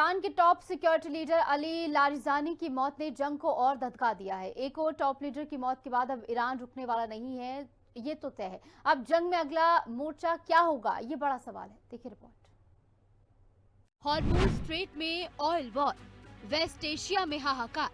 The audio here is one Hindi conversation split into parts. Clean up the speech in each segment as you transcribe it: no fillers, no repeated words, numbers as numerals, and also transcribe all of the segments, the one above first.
ईरान के top security leader Ali Larijani की मौत ने जंग को और धधका दिया है। एक और टॉप लीडर की मौत के बाद अब ईरान रुकने वाला नहीं है, ये तो तय है। अब जंग में अगला मोर्चा क्या होगा, ये बड़ा सवाल है। देखिए रिपोर्ट। हॉर्मुज़ स्ट्रेट में ऑयल वॉर, वेस्ट एशिया में हाहाकार,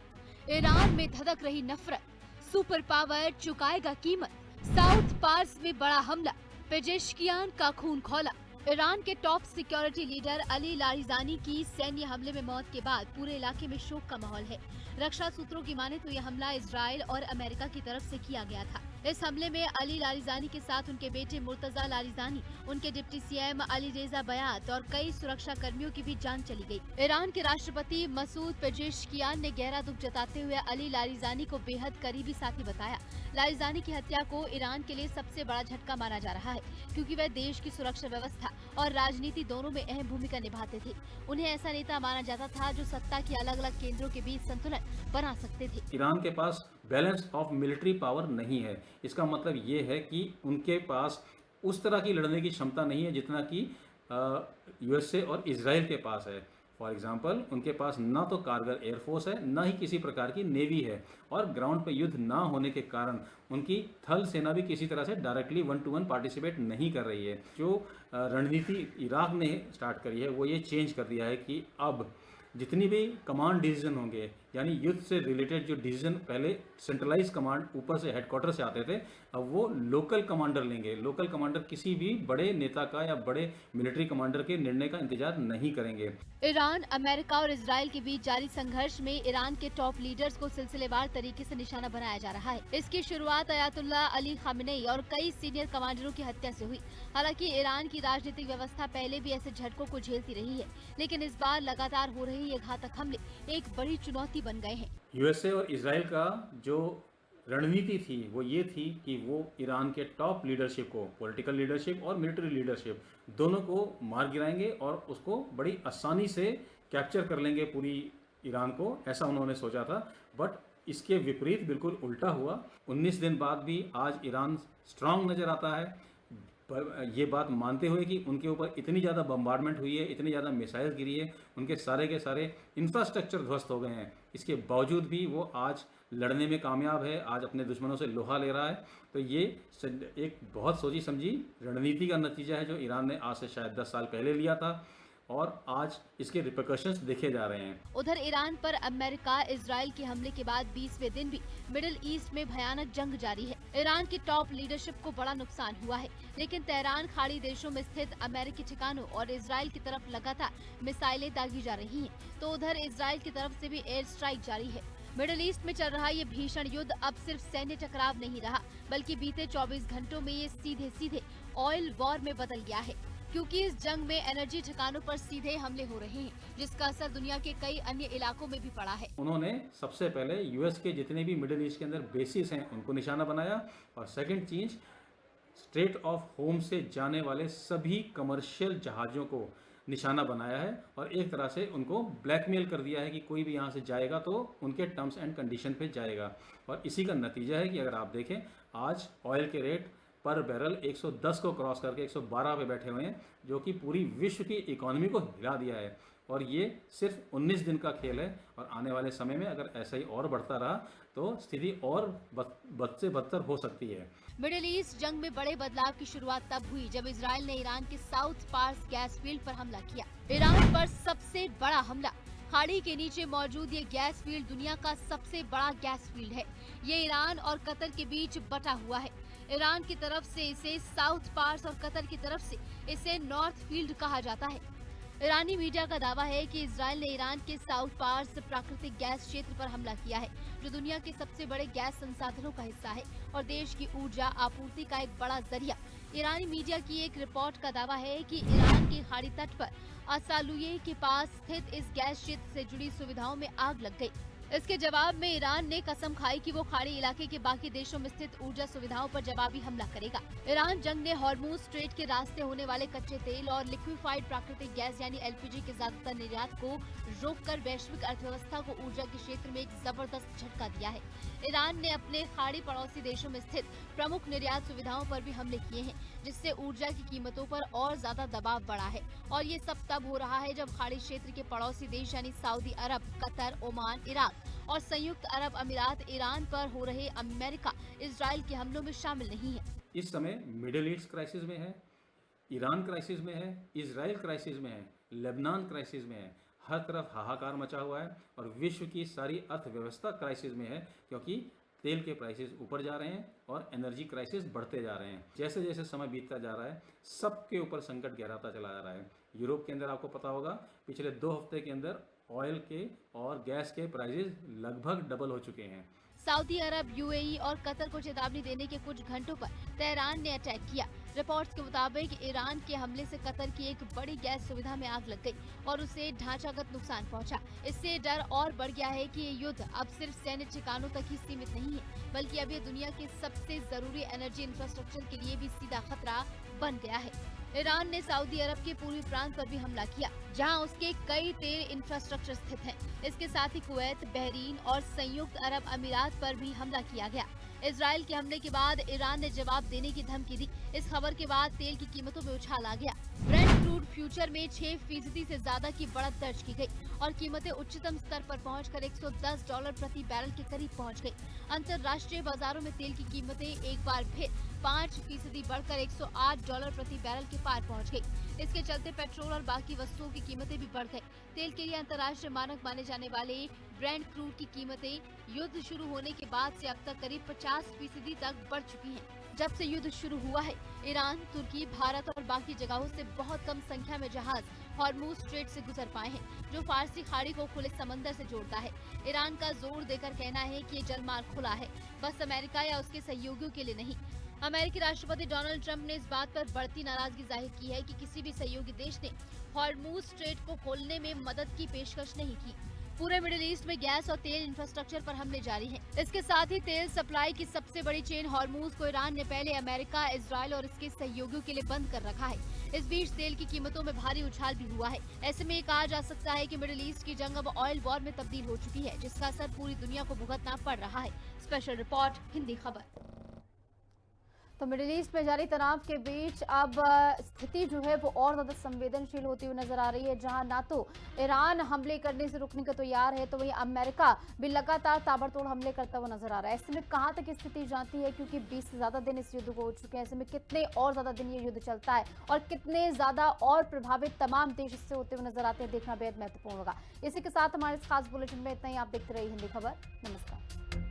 ईरान में धधक रही नफरत, सुपर पावर चुकाएगा कीमत, साउथ पार्स में बड़ा हमला, पेजेश्कियान का खून खौला। ईरान के top security leader Ali Larijani की सैन्य हमले में मौत के बाद पूरे इलाके में शोक का माहौल है। रक्षा सूत्रों की माने तो यह हमला इजराइल और अमेरिका की तरफ से किया गया था। इस हमले में अली लारिजानी के साथ उनके बेटे मुर्तजा लारिजानी, उनके डिप्टी सीएम अली रेजा बयात और कई सुरक्षा कर्मियों की भी जान चली गई। ईरान के राष्ट्रपति मसूद पेजेश्कियान ने गहरा दुख जताते हुए अली लारिजानी को बेहद करीबी साथी बताया। लारिजानी की हत्या को ईरान के लिए सबसे बड़ा झटका माना जा रहा है, क्योंकि वह देश की सुरक्षा व्यवस्था और राजनीति दोनों में अहम भूमिका निभाते थे। उन्हें ऐसा नेता माना जाता था जो सत्ता के अलग अलग केंद्रों के बीच संतुलन बना सकते थे। ईरान के पास बैलेंस ऑफ मिलिट्री पावर नहीं है। इसका मतलब ये है कि उनके पास उस तरह की लड़ने की क्षमता नहीं है जितना कि यूएसए और इजराइल के पास है। फॉर एग्जांपल, उनके पास ना तो कारगर एयरफोर्स है, ना ही किसी प्रकार की नेवी है, और ग्राउंड पे युद्ध ना होने के कारण उनकी थल सेना भी किसी तरह से डायरेक्टली 1-to-1 पार्टिसिपेट नहीं कर रही है। जो रणनीति इराक ने स्टार्ट करी है वो ये चेंज कर दिया है कि अब जितनी भी कमांड डिसीजन होंगे, यानी युद्ध से रिलेटेड जो डिसीजन पहले सेंट्रलाइज कमांड ऊपर से हेडक्वार्टर से आते थे, अब वो लोकल कमांडर लेंगे। लोकल कमांडर किसी भी बड़े नेता का या बड़े मिलिट्री कमांडर के निर्णय का इंतजार नहीं करेंगे। ईरान, अमेरिका और इजराइल के बीच जारी संघर्ष में ईरान के टॉप लीडर्स को सिलसिलेवार तरीके से निशाना बनाया जा रहा है। इसकी शुरुआत अयातुल्ला अली खामेनेई और कई सीनियर कमांडरों की हत्या से हुई। हालांकि ईरान की राजनीतिक व्यवस्था पहले भी ऐसे झटकों को झेलती रही है, लेकिन इस बार लगातार हो रही ये घातक हमले एक बड़ी चुनौती बन गए हैं। यूएसए और इजराइल का जो रणनीति थी वो ये थी कि वो ईरान के टॉप लीडरशिप को, पॉलिटिकल लीडरशिप और मिलिट्री लीडरशिप दोनों को मार गिराएंगे और उसको बड़ी आसानी से कैप्चर कर लेंगे पूरी ईरान को, ऐसा उन्होंने सोचा था। बट इसके विपरीत बिल्कुल उल्टा हुआ। 19 दिन बाद भी आज ईरान स्ट्रांग नज़र आता है। पर ये बात मानते हुए कि उनके ऊपर इतनी ज़्यादा बम्बार्डमेंट हुई है, इतनी ज़्यादा मिसाइल गिरी है, उनके सारे के सारे इंफ्रास्ट्रक्चर ध्वस्त हो गए हैं, इसके बावजूद भी वो आज लड़ने में कामयाब है, आज अपने दुश्मनों से लोहा ले रहा है। तो ये एक बहुत सोची समझी रणनीति का नतीजा है जो ईरान ने आज से शायद 10 साल पहले लिया था, और आज इसके रिपरकशंस देखे जा रहे हैं। उधर ईरान पर अमेरिका इजराइल के हमले के बाद 20वें दिन भी मिडिल ईस्ट में भयानक जंग जारी है। ईरान की टॉप लीडरशिप को बड़ा नुकसान हुआ है, लेकिन तेहरान खाड़ी देशों में स्थित अमेरिकी ठिकानों और इजराइल की तरफ लगातार मिसाइलें दागी जा रही हैं। तो उधर इजराइल की तरफ से भी एयर स्ट्राइक जारी है। मिडिल ईस्ट में चल रहा ये भीषण युद्ध अब सिर्फ सैन्य टकराव नहीं रहा, बल्कि बीते 24 घंटों में ये सीधे सीधे ऑयल वॉर में बदल गया है, क्योंकि इस जंग में एनर्जी ठिकानों पर सीधे हमले हो रहे हैं, जिसका असर दुनिया के कई अन्य इलाकों में भी पड़ा है। उन्होंने सबसे पहले यूएस के जितने भी मिडिल ईस्ट के अंदर बेसिस हैं उनको निशाना बनाया, और सेकंड चीज स्ट्रेट ऑफ होम से जाने वाले सभी कमर्शियल जहाज़ों को निशाना बनाया है, और एक तरह से उनको ब्लैकमेल कर दिया है कि कोई भी यहाँ से जाएगा तो उनके टर्म्स एंड कंडीशन पे जाएगा। और इसी का नतीजा है कि अगर आप देखें आज ऑयल के रेट पर बैरल 110 को क्रॉस करके 112 पे बैठे हुए हैं, जो कि पूरी विश्व की इकोनॉमी को हिला दिया है। और ये सिर्फ 19 दिन का खेल है, और आने वाले समय में अगर ऐसा ही और बढ़ता रहा तो स्थिति और बद से बदतर हो सकती है। मिडिल ईस्ट जंग में बड़े बदलाव की शुरुआत तब हुई जब इजराइल ने ईरान के साउथ पार्स गैस फील्ड पर हमला किया। ईरान पर सबसे बड़ा हमला। खाड़ी के नीचे मौजूद ये गैस फील्ड दुनिया का सबसे बड़ा गैस फील्ड है। ये ईरान और कतर के बीच बटा हुआ है। ईरान की तरफ से इसे साउथ पार्स और कतर की तरफ से इसे नॉर्थ फील्ड कहा जाता है। ईरानी मीडिया का दावा है कि इजराइल ने ईरान के साउथ पार्स प्राकृतिक गैस क्षेत्र पर हमला किया है, जो दुनिया के सबसे बड़े गैस संसाधनों का हिस्सा है और देश की ऊर्जा आपूर्ति का एक बड़ा जरिया। ईरानी मीडिया की एक रिपोर्ट का दावा है कि ईरान के खाड़ी तट पर असालुये के पास स्थित इस गैस क्षेत्र से जुड़ी सुविधाओं में आग लग गई। इसके जवाब में ईरान ने कसम खाई कि वो खाड़ी इलाके के बाकी देशों में स्थित ऊर्जा सुविधाओं पर जवाबी हमला करेगा। ईरान जंग ने हॉर्मूज स्ट्रेट के रास्ते होने वाले कच्चे तेल और लिक्विफाइड प्राकृतिक गैस यानी एलपीजी के ज्यादातर निर्यात को रोककर वैश्विक अर्थव्यवस्था को ऊर्जा के क्षेत्र में एक जबरदस्त झटका दिया है। ईरान ने अपने खाड़ी पड़ोसी देशों में स्थित प्रमुख निर्यात सुविधाओं पर भी हमले किए हैं, जिससे ऊर्जा की कीमतों पर और ज्यादा दबाव बढ़ा है। और ये सब तब हो रहा है जब खाड़ी क्षेत्र के पड़ोसी देश यानी सऊदी अरब, कतर, ओमान, इराक और संयुक्त अरब अमीरात ईरान पर हो रहे अमेरिका इजराइल के हमलों में शामिल नहीं है। इस समय मिडिल ईस्ट क्राइसिस में है, ईरान क्राइसिस में है, इजराइल क्राइसिस में है, लेबनान क्राइसिस में है। हर तरफ हाहाकार मचा हुआ है और विश्व की सारी अर्थव्यवस्था क्राइसिस में है, क्योंकि तेल के प्राइसेस ऊपर जा रहे हैं और एनर्जी क्राइसिस बढ़ते जा रहे हैं। जैसे जैसे समय बीतता जा रहा है, सबके ऊपर संकट गहराता चला जा रहा है। यूरोप के अंदर आपको पता होगा, पिछले 2 हफ्ते के अंदर ऑयल के और गैस के प्राइसेस लगभग डबल हो चुके हैं। सऊदी अरब, यूएई और कतर को चेतावनी देने के कुछ घंटों पर तेहरान ने अटैक किया। रिपोर्ट्स के मुताबिक ईरान के हमले से कतर की एक बड़ी गैस सुविधा में आग लग गई और उसे ढांचागत नुकसान पहुंचा। इससे डर और बढ़ गया है कि ये युद्ध अब सिर्फ सैन्य ठिकानों तक ही सीमित नहीं है, बल्कि अब ये दुनिया के सबसे जरूरी एनर्जी इंफ्रास्ट्रक्चर के लिए भी सीधा खतरा बन गया है। ईरान ने सऊदी अरब के पूर्वी प्रांत पर भी हमला किया, जहां उसके कई तेल इंफ्रास्ट्रक्चर स्थित हैं। इसके साथ ही कुवैत, बहरीन और संयुक्त अरब अमीरात पर भी हमला किया गया। इजराइल के हमले के बाद ईरान ने जवाब देने की धमकी दी। इस खबर के बाद तेल की कीमतों में उछाल आ गया। ब्रेंट क्रूड फ्यूचर में 6% से ज्यादा की बढ़त दर्ज की गई और कीमतें उच्चतम स्तर पर पहुंचकर $110 प्रति बैरल के करीब पहुंच गई। अंतर्राष्ट्रीय बाजारों में तेल की कीमतें एक बार फिर 5% बढ़कर $108 प्रति बैरल के पार पहुंच गई। इसके चलते पेट्रोल और बाकी वस्तुओं की कीमतें भी बढ़ गई। तेल के लिए अंतर्राष्ट्रीय मानक माने जाने वाले ब्रेंट क्रूड की कीमतें युद्ध शुरू होने के बाद से अब तक करीब 50% तक बढ़ चुकी हैं। जब से युद्ध शुरू हुआ है, ईरान, तुर्की, भारत और बाकी जगहों से बहुत कम संख्या में जहाज हॉर्मूज स्ट्रेट से गुजर पाए हैं, जो फारसी खाड़ी को खुले समंदर से जोड़ता है। ईरान का जोर देकर कहना है कि ये जलमार्ग खुला है, बस अमेरिका या उसके सहयोगियों के लिए नहीं। अमेरिकी राष्ट्रपति डोनाल्ड ट्रंप ने इस बात पर बढ़ती नाराजगी जाहिर की है कि किसी भी सहयोगी देश ने हॉर्मूज स्ट्रेट को खोलने में मदद की पेशकश नहीं की। पूरे मिडिल ईस्ट में गैस और तेल इंफ्रास्ट्रक्चर पर हमले जारी हैं। इसके साथ ही तेल सप्लाई की सबसे बड़ी चेन हॉर्मूज को ईरान ने पहले अमेरिका, इजराइल और इसके सहयोगियों के लिए बंद कर रखा है। इस बीच तेल की कीमतों में भारी उछाल भी हुआ है। ऐसे में ये कहा जा सकता है कि मिडिल ईस्ट की जंग अब ऑयल वॉर में तब्दील हो चुकी है, जिसका असर पूरी दुनिया को भुगतना पड़ रहा है। स्पेशल रिपोर्ट, हिंदी खबर। तो मिडिल ईस्ट में जारी तनाव के बीच अब स्थिति जो है वो और ज़्यादा संवेदनशील होती हुई नजर आ रही है, जहां ना तो ईरान हमले करने से रुकने को तैयार है, तो वहीं अमेरिका भी लगातार ताबड़तोड़ हमले करता हुआ नजर आ रहा है। ऐसे में कहां तक स्थिति जाती है, क्योंकि 20 से ज़्यादा दिन इस युद्ध को हो चुके हैं। ऐसे में कितने और ज़्यादा दिन ये युद्ध चलता है और कितने ज़्यादा और प्रभावित तमाम देश इससे होते हुए नजर आते हैं, देखना बेहद महत्वपूर्ण होगा। इसी के साथ हमारे इस खास बुलेटिन में इतना ही। आप देखते रहिए हिंदी खबर। नमस्कार।